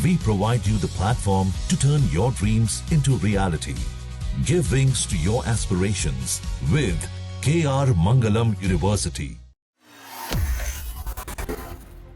We provide you the platform to turn your dreams into reality. Give wings to your aspirations with KR Mangalam University.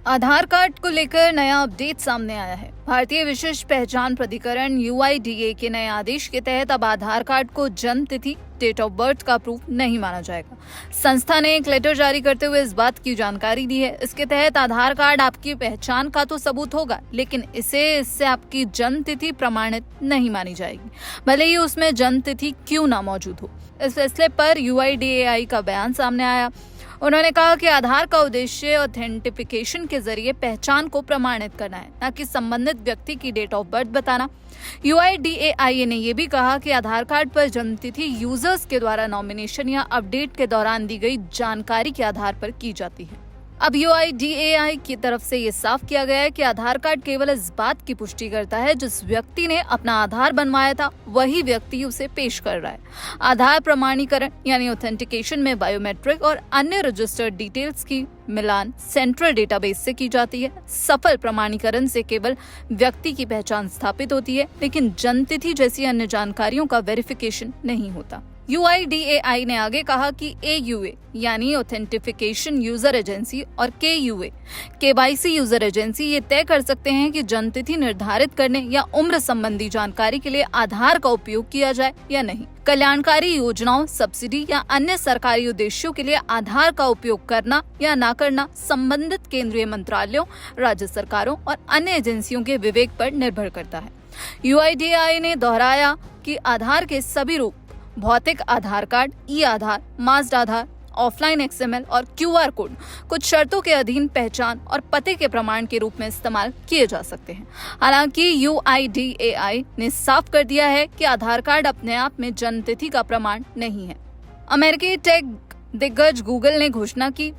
Aadhaar card को लेकर नया update सामने आया है। भारतीय विशिष्ट पहचान प्राधिकरण UIDAI के नए आदेश के तहत अब आधार कार्ड को जन्म तिथि, डेट ऑफ बर्थ का प्रूफ नहीं माना जाएगा। संस्था ने एक लेटर जारी करते हुए इस बात की जानकारी दी है। इसके तहत आधार कार्ड आपकी पहचान का तो सबूत होगा, लेकिन इससे आपकी जन्म तिथि प्रमाणित नहीं मानी जाएगी, भले ही उसमें जन्म तिथि क्यों ना मौजूद हो। इस फैसले पर UIDAI का बयान सामने आया। उन्होंने कहा कि आधार का उद्देश्य ऑथेंटिफिकेशन के जरिए पहचान को प्रमाणित करना है, न कि संबंधित व्यक्ति की डेट ऑफ बर्थ बताना। UIDAI ने यह भी कहा कि आधार कार्ड पर जन्मतिथि यूजर्स के द्वारा नॉमिनेशन या अपडेट के दौरान दी गई जानकारी के आधार पर की जाती है। अब UIDAI की तरफ से ये साफ किया गया है कि आधार कार्ड केवल इस बात की पुष्टि करता है जिस व्यक्ति ने अपना आधार बनवाया था वही व्यक्ति उसे पेश कर रहा है। आधार प्रमाणीकरण यानी ऑथेंटिकेशन में बायोमेट्रिक और अन्य रजिस्टर्ड डिटेल्स की मिलान सेंट्रल डेटाबेस से की जाती है। सफल प्रमाणीकरण से केवल व्यक्ति की पहचान स्थापित होती है, लेकिन जन्मतिथि जैसी अन्य जानकारियों का वेरिफिकेशन नहीं होता। UIDAI ने आगे कहा कि AUA यानी ऑथेंटिफिकेशन यूजर एजेंसी और KUA KYC यूजर एजेंसी ये तय कर सकते हैं कि जन्मतिथि निर्धारित करने या उम्र संबंधी जानकारी के लिए आधार का उपयोग किया जाए या नहीं। कल्याणकारी योजनाओं, सब्सिडी या अन्य सरकारी उद्देश्यों के लिए आधार का उपयोग करना या ना करना संबंधित केंद्रीय मंत्रालयों, राज्य सरकारों और अन्य एजेंसियों के विवेक पर निर्भर करता है। UIDAI ने दोहराया कि आधार के सभी रूप, भौतिक आधार कार्ड, ई-आधार, मास्ड आधार, ऑफलाइन XML और QR कोड कुछ शर्तों के अधीन पहचान और पते के प्रमाण के रूप में इस्तेमाल किए जा सकते हैं। हालांकि UIDAI ने साफ कर दिया है कि आधार कार्ड अपने आप में जन्मतिथि का प्रमाण नहीं है। अमेरिकी टेक दिग्गज गूगल ने घोषणा की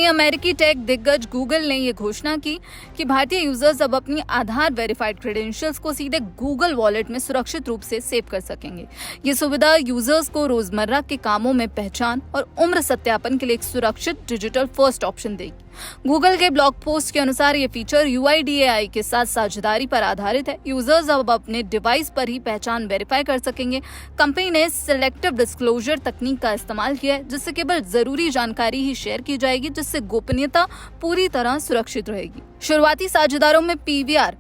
अमेरिकी टेक दिग्गज गूगल ने ये घोषणा की कि भारतीय यूजर्स अब अपनी आधार वेरीफाइड क्रेडेंशियल्स को सीधे गूगल वॉलेट में सुरक्षित रूप से सेव कर सकेंगे। ये सुविधा यूजर्स को रोजमर्रा के कामों में पहचान और उम्र सत्यापन के लिए एक सुरक्षित डिजिटल फर्स्ट ऑप्शन देगी। गूगल के ब्लॉग पोस्ट के अनुसार ये फीचर UIDAI के साथ साझेदारी पर आधारित है। यूजर्स अब अपने डिवाइस पर ही पहचान वेरीफाई कर सकेंगे। कंपनी ने सिलेक्टिव डिस्क्लोजर तकनीक का इस्तेमाल किया है, जिससे केवल जरूरी जानकारी ही शेयर की जाएगी, जिससे गोपनीयता पूरी तरह सुरक्षित रहेगी। शुरुआती साझेदारों में PVR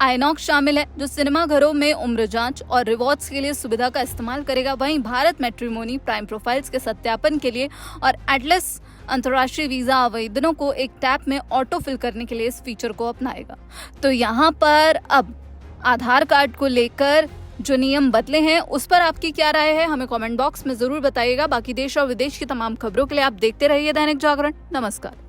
आइनॉक्स शामिल है, जो सिनेमा घरों में उम्र जांच और रिवॉर्ड्स के लिए सुविधा का इस्तेमाल करेगा। वहीं भारत मैट्रिमोनी प्राइम प्रोफाइल्स के सत्यापन के लिए और एटलस अंतर्राष्ट्रीय वीजा आवेदनों को एक टैब में ऑटो फिल करने के लिए इस फीचर को अपनाएगा। तो यहाँ पर अब आधार कार्ड को लेकर जो नियम बदले हैं उस पर आपकी क्या राय है, हमें कमेंट बॉक्स में जरूर बताइएगा। बाकी देश और विदेश की तमाम खबरों के लिए आप देखते रहिए दैनिक जागरण। नमस्कार।